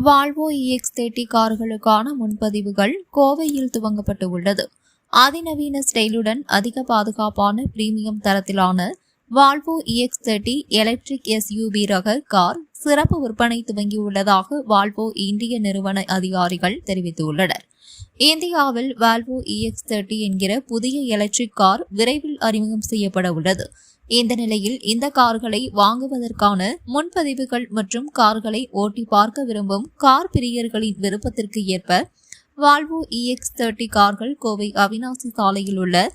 Volvo EX30 கார்களுக்கான முன்பதிவுகள் கோவையில் துவங்கப்பட்டு உள்ளது. அதிநவீன ஸ்டைலுடன் அதிக பாதுகாப்பான பிரீமியம் தரத்திலான வால்வோ EX30 எலக்ட்ரிக் SUV ரக கார் சிறப்பு விற்பனை துவங்கியுள்ளதாக வால்வோ இந்திய நிறுவன அதிகாரிகள் தெரிவித்துள்ளனர். இந்தியாவில் வால்வோ EX30 என்கிற புதிய எலக்ட்ரிக் கார் விரைவில் அறிமுகம் செய்யப்பட உள்ளது. இந்த நிலையில் இந்த கார்களை வாங்குவதற்கான முன்பதிவுகள் மற்றும் கார்களை ஓட்டி பார்க்க விரும்பும் கார் பிரியர்களின் விருப்பத்திற்கு ஏற்ப வால்வோ EX30 கார்கள் கோவை அவினாசி சாலையில் உள்ள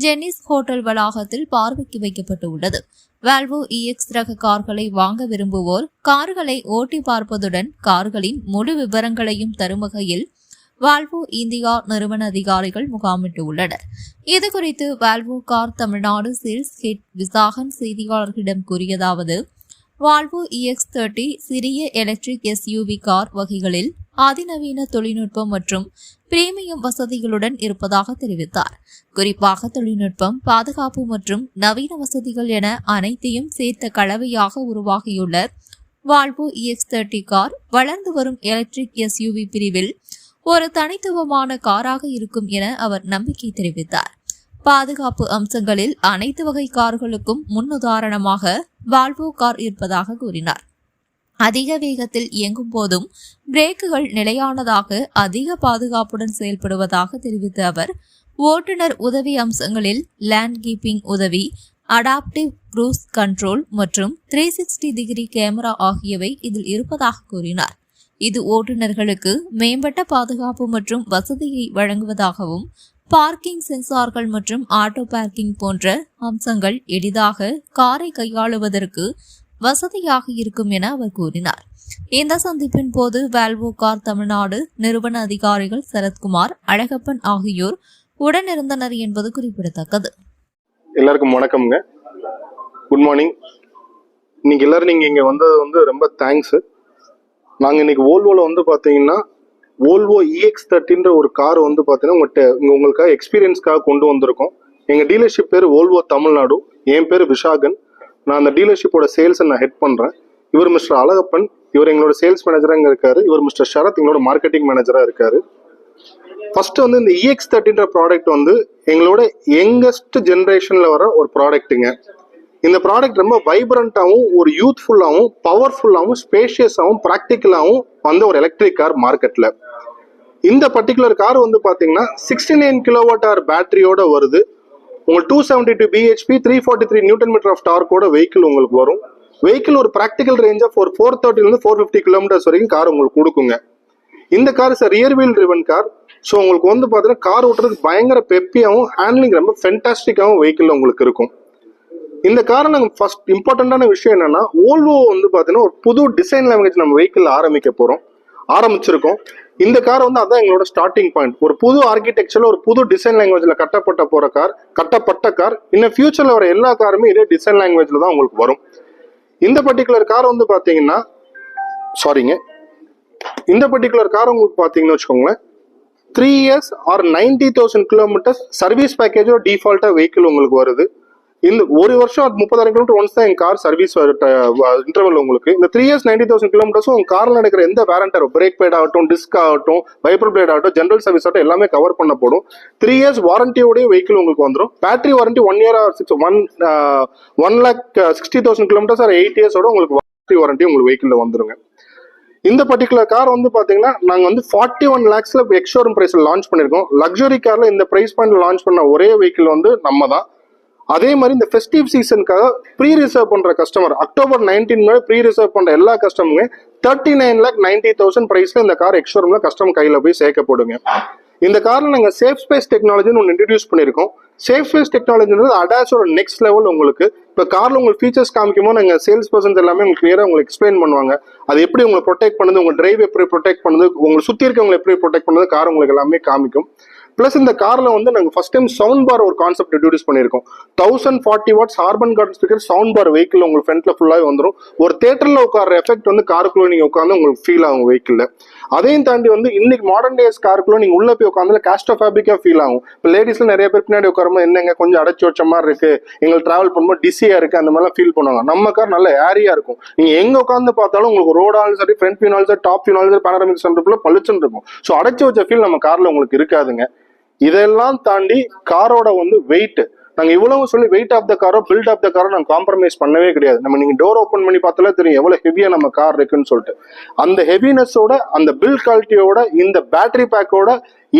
ஜென்னிஸ் ஹோட்டல் வளாகத்தில் பார்வைக்கு வைக்கப்பட்டு உள்ளது. வால்வோ EX ரக கார்களை வாங்க விரும்புவோர் கார்களை ஓட்டி பார்ப்பதுடன் கார்களின் முழு விவரங்களையும் தரும் வகையில் வால்வோ இந்தியா நிறுவன அதிகாரிகள் முகாமிட்டுள்ளனர். இதுகுறித்து Volvo car Tamil Nadu sales head Visakan செய்தியாளர்களிடம் கூறியதாவது, வால்வோ EX30 சிறிய எலக்ட்ரிக் SUV கார் வகைகளில் அதிநவீன தொழில்நுட்பம் மற்றும் பிரீமியம் வசதிகளுடன் இருப்பதாக தெரிவித்தார். குறிப்பாக தொழில்நுட்பம், பாதுகாப்பு மற்றும் நவீன வசதிகள் என அனைத்தையும் சேர்த்த கலவையாக உருவாகியுள்ள வால்வோ EX30 கார் வளர்ந்து வரும் எலக்ட்ரிக் SUV பிரிவில் ஒரு தனித்துவமான காராக இருக்கும் என அவர் நம்பிக்கை தெரிவித்தார். பாதுகாப்பு அம்சங்களில் அனைத்து வகை கார்களுக்கும் முன்னுதாரணமாக வால்வோ கார் இருப்பதாக கூறினார். அதிக வேகத்தில் இயங்கும் போதும் பிரேக்குகள் நிலையானதாக அதிக பாதுகாப்புடன் செயல்படுவதாக தெரிவித்த அவர், ஓட்டுநர் உதவி அம்சங்களில் லேண்ட் கீப்பிங் உதவி, அடாப்டிவ் க்ரூஸ் கண்ட்ரோல் மற்றும் 360 டிகிரி கேமரா ஆகியவை இதில் இருப்பதாக கூறினார். இது ஓட்டுநர்களுக்கு மேம்பட்ட பாதுகாப்பு மற்றும் வசதியை வழங்குவதாகவும், பார்க்கிங் சென்சார்கள் மற்றும் ஆட்டோ பார்க்கிங் போன்ற அம்சங்கள் எளிதாக காரை கையாளுவதற்கு வசதியாக இருக்கும் என அவர் கூறினார். இந்த சந்திப்பின் போது வால்வோ கார் தமிழ்நாடு நிறுவன அதிகாரிகள் சரத்குமார், அழகப்பன் ஆகியோர் உடனிருந்தனர் என்பது குறிப்பிடத்தக்கது. எல்லாருக்கும் வணக்கம்ங்க, குட் மார்னிங். இன்னைக்கு எல்லாரும் நீங்க இங்க வந்தது ரொம்ப தேங்க்ஸ். நாங்கள் இன்னைக்கு வோல்வோவில் பார்த்தீங்கன்னா வோல்வோ EX30ன்ற ஒரு கார் பார்த்தீங்கன்னா உங்களுக்காக எக்ஸ்பீரியன்ஸ்க்காக கொண்டு வந்திருக்கோம். எங்கள் டீலர்ஷிப் பேர் வோல்வோ தமிழ்நாடு. என் பேர் விஷாகன். நான் அந்த டீலர்ஷிப்போட சேல்ஸை நான் ஹெட் பண்ணுறேன். இவர் மிஸ்டர் அழகப்பன், இவர் எங்களோட சேல்ஸ் மேனேஜராக இருக்காரு. இவர் மிஸ்டர் சரத், எங்களோட மார்க்கெட்டிங் மேனேஜராக இருக்காரு. ஃபர்ஸ்ட் இந்த EX30ன்ற ப்ராடக்ட் எங்களோட யங்கஸ்ட் ஜென்ரேஷனில் வர ஒரு ப்ராடக்ட்டுங்க. இந்த ப்ராடக்ட் ரொம்ப வைப்ரண்டாகவும் ஒரு யூத்ஃபுல்லாகவும் பவர்ஃபுல்லாகவும் ஸ்பேஷியஸாகவும் ப்ராக்டிக்கலாகவும் ஒரு எலக்ட்ரிக் கார் மார்க்கெட்டில். இந்த பர்டிகுலர் கார் பார்த்தீங்கன்னா 69 kWh பேட்டரியோட வருது. உங்களுக்கு 272 bhp 343 Nm ஆஃப் டார்க்கோட வெஹிக்கிள் உங்களுக்கு வரும். வெஹிக்கிள் ஒரு ப்ராக்டிக்கல் ரேஞ்ச் ஆஃப் ஒரு 430 to 450 km வரைக்கும் கார் உங்களுக்கு கொடுக்குங்க. இந்த car rear wheel driven car. So உங்களுக்கு பார்த்தீங்கன்னா கார் ஓட்டுறதுக்கு பயங்கர பெப்பியாகவும் ஹேண்ட்லிங் ரொம்ப ஃபென்டாஸ்டிக்காகவும் வெஹிக்கிள் உங்களுக்கு இருக்கும். இந்த காரை நாங்கள் ஃபர்ஸ்ட் இம்பார்ட்டண்டான விஷயம் என்னன்னா, வோல்வோ பார்த்தீங்கன்னா ஒரு புது டிசைன் லாங்குவேஜ் நம்ம வெஹிக்கிள் ஆரம்பிச்சிருக்கோம். இந்த கார் அதான் எங்களோட ஸ்டார்டிங் பாயிண்ட். ஒரு புது ஆர்கிடெக்சர்ல ஒரு புது டிசைன் லாங்குவேஜ்ல கட்டப்பட்ட கார். இன்னும் ஃபியூச்சர்ல வர எல்லா காருமே இதே டிசைன் லாங்குவேஜ்ல தான் உங்களுக்கு வரும். இந்த பர்டிகுலர் கார் பாத்தீங்கன்னா இந்த பர்டிகுலர் கார் உங்களுக்கு பாத்தீங்கன்னா வச்சுக்கோங்களேன், 3 years or 90,000 kilometers சர்வீஸ் பேக்கேஜோட டிஃபால்ட்டா வெஹிக்கிள் உங்களுக்கு வருது. இந்த ஒரு வருஷம் 30,000 km ஒன்ஸ் தான் எங்க கார் சர்வீஸ் இன்டர்வல் உங்களுக்கு. இந்த 3 years 90,000 kilometers உங்க கார்ல நடக்கிற எந்த வேரண்டர், பிரேக் பேட் ஆகட்டும், டிஸ்க் ஆகட்டும், வைப்பர் பிளேட் ஆகட்டும், ஜெனரல் சர்வீஸ் ஆகட்டும், எல்லாமே கவர் பண்ண போடும். 3 years வாரண்டியோடய வெஹிக்கிள் உங்களுக்கு வந்துடும். Battery warranty 1 year or 1,60,000 kilometers or 8 years உங்களுக்கு பேட்டரி வாரண்டி உங்களுக்கு வெஹிக்கிள் வந்துருங்க. இந்த பர்டிகுலர் கார் பாத்தீங்கன்னா நாங்க 41 lakhsல எக்ஸ்ஷோரூம் பிரைஸ்ல லான்ச் பண்ணிருக்கோம். லக்ஸுரி கார்ல இந்த பிரைஸ் பாயிண்ட் லான்ச் பண்ண ஒரே வெஹிக்கிள் நம்ம தான். அதே மாதிரி இந்த ஃபெஸ்டிவ் சீசனுக்காக ப்ரீ ரிசர்வ் பண்ற கஸ்டமர், October 19 ப்ரீ ரிசர்வ் பண்ற எல்லா கஸ்டமருமே 39,90,000 பிரைஸ்ல இந்த கார் எக்ஸ்ஷோரூம்ல கஸ்டமர் கையில போய் சேர்க்கப்படுங்க. இந்த கார்ல நாங்க சேஃப் ஸ்பேஸ் டெக்னாலஜின்னு ஒன்று இன்ட்ரடியூஸ் பண்ணிருக்கோம். சேஃப் ஸ்பேஸ் டெக்னாலஜின்றது அடாஸோட நெக்ஸ்ட் லெவல். உங்களுக்கு இப்போ கார்ல உங்களுக்கு ஃபீச்சர்ஸ் காமிக்கும்போது நாங்கள் சேல்ஸ் பர்சன்ஸ் எல்லாமே உங்களுக்கு கிளியராக உங்களுக்கு எக்ஸ்பிளைன் பண்ணுவாங்க. அது எப்படி உங்களை ப்ரொடெக்ட் பண்ணுது, உங்க டிரைவ் எப்படி ப்ரொடெக்ட் பண்ணுது, உங்களை சுற்றி இருக்கவங்களை எப்படி ப்ரொடெக்ட் பண்ணுது, கார் உங்களுக்கு எல்லாமே காமிக்கும். பிளஸ் இந்த கார்ல நாங்கள் ஃபர்ஸ்ட் டைம் சவுண்ட் பார் ஒரு கான்செப்ட் இன்ட்ரடியூஸ் பண்ணியிருக்கோம். 1040 watts Harman Kardon speaker sound bar vehicle உங்களுக்கு ஃப்ரண்ட்ல ஃபுல்லாகவே வந்துடும். ஒரு தேட்டர்ல உட்கார எஃபெக்ட் காருக்குள்ள நீங்க உட்காந்து உங்களுக்கு ஃபீல் ஆகும் வெஹிக்கிள். அதையும் தாண்டி வந்து இன்னைக்கு மாடர்ன் டேஸ் காருக்குள்ள நீங்க உள்ள போய் உட்காந்து காஸ்டோ ஃபேப்ரிக்கா ஃபீல் ஆகும். இப்போ லேடிஸ்ல நிறைய பேர் பின்னாடி உட்காரும்போது என்னங்க கொஞ்சம் அடைச்சு வச்ச மாதிரி இருக்கு, எங்களுக்கு டிராவல் பண்ணும்போது டிஸியா இருக்கு, அந்த மாதிரிலாம் ஃபீல் பண்ணுவாங்க. நம்ம கார் நல்ல ஏரியா இருக்கும். நீங்க எங்க உட்காந்து பார்த்தாலும் உங்களுக்கு ரோடாலும் சரி, ஃப்ரண்ட் வியூனாலும் சரி, டாப் வியூனாலும் சரி, பேனரமிக் சென்டருக்குள்ள பளிச்சுன்னு இருக்கும். ஸோ அடைச்சு வச்ச ஃபீல் நம்ம கார்ல உங்களுக்கு இருக்காதுங்க. இதெல்லாம் தாண்டி காரோட வந்து வெயிட், நாங்க இவ்வளவு சொல்லி வெயிட் ஆஃப் த காரோ பில்ட் ஆஃப் த காரோ நாங்க காம்ப்ரமைஸ் பண்ணவே கிடையாது. நம்ம நீங்க டோர் ஓப்பன் பண்ணி பார்த்தாலே தெரியும் எவ்வளவு ஹெவியா நம்ம கார் இருக்குன்னு சொல்லிட்டு. அந்த ஹெவினஸோட, அந்த பில்ட் குவாலிட்டியோட, இந்த பேட்டரி பேக்கோட,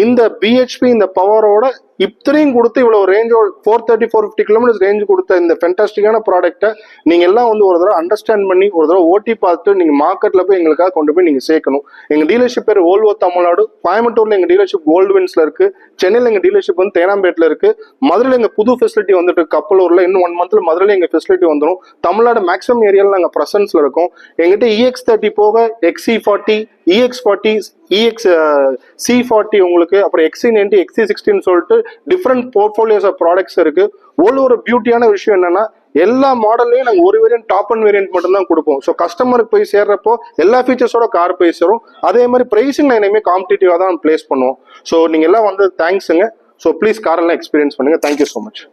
இந்த பிஹெச்பி, இந்த பவரோட இத்தனையும் கொடுத்து இவ்வளவு ரேஞ்சோட 430-450 கிலோமீட்டர்ஸ் ரேஞ்ச் கொடுத்த இந்த ஃபென்டாஸ்டிக்கான ப்ராடக்ட்டை நீங்க எல்லாம் வந்து ஒரு தடவை அண்டர்ஸ்டாண்ட் பண்ணி ஒரு தடவை ஓட்டி பார்த்து நீங்க மார்க்கெட்ல போய் எங்களுக்காக கொண்டு போய் நீங்க சேர்க்கணும். எங்க டீலர்ஷிப் பேர் ஓல்வோ தமிழ்நாடு. கோயம்புத்தூர்ல எங்க டீலர்ஷிப் கோல்ட்வின்ஸ்ல இருக்கு. சென்னையில எங்க டீலர்ஷிப் வந்து தேனாம்பேட்ல இருக்கு. மதுரையில எங்க புது ஃபெசிலிட்டி வந்துட்டு கப்பலூர்ல இன்னும் 1 மந்த்ல மதுரையில எங்க ஃபெசிலிட்டி வந்துடும். தமிழ்நாடு மேக்ஸிமம் ஏரியால நாங்க பிரசன்ஸ்ல இருக்கோம். எங்கிட்ட EX30 போக XC40, EX40, C40 உங்களுக்கு, அப்புறம் XC90, XC60 சொல்லிட்டு டிஃப்ரெண்ட் போர்ட்ஃபோலியோஸ் ஆஃப் ப்ராடக்ட்ஸ் இருக்கு. ஒரு பியூட்டியான விஷயம் என்னன்னா எல்லா மாடல்லையும் நாங்கள் ஒரு வேரியன்ட் டாப் அண்ட் வேரியன்ட் மட்டும் தான் கொடுப்போம். ஸோ கஸ்டமருக்கு போய் சேர்றப்போ எல்லா ஃபீச்சர்ஸோட கார் போய் சேரும். அதே மாதிரி பிரைசிங் நான் இனிமேல் காம்படிட்டிவாக தான் பிளேஸ் பண்ணுவோம். ஸோ நீங்க எல்லாம் வந்து தேங்க்ஸுங்க. ஸோ ப்ளீஸ் காரெல்லாம் எக்ஸ்பீரியன்ஸ் பண்ணுங்க. Thank you so much.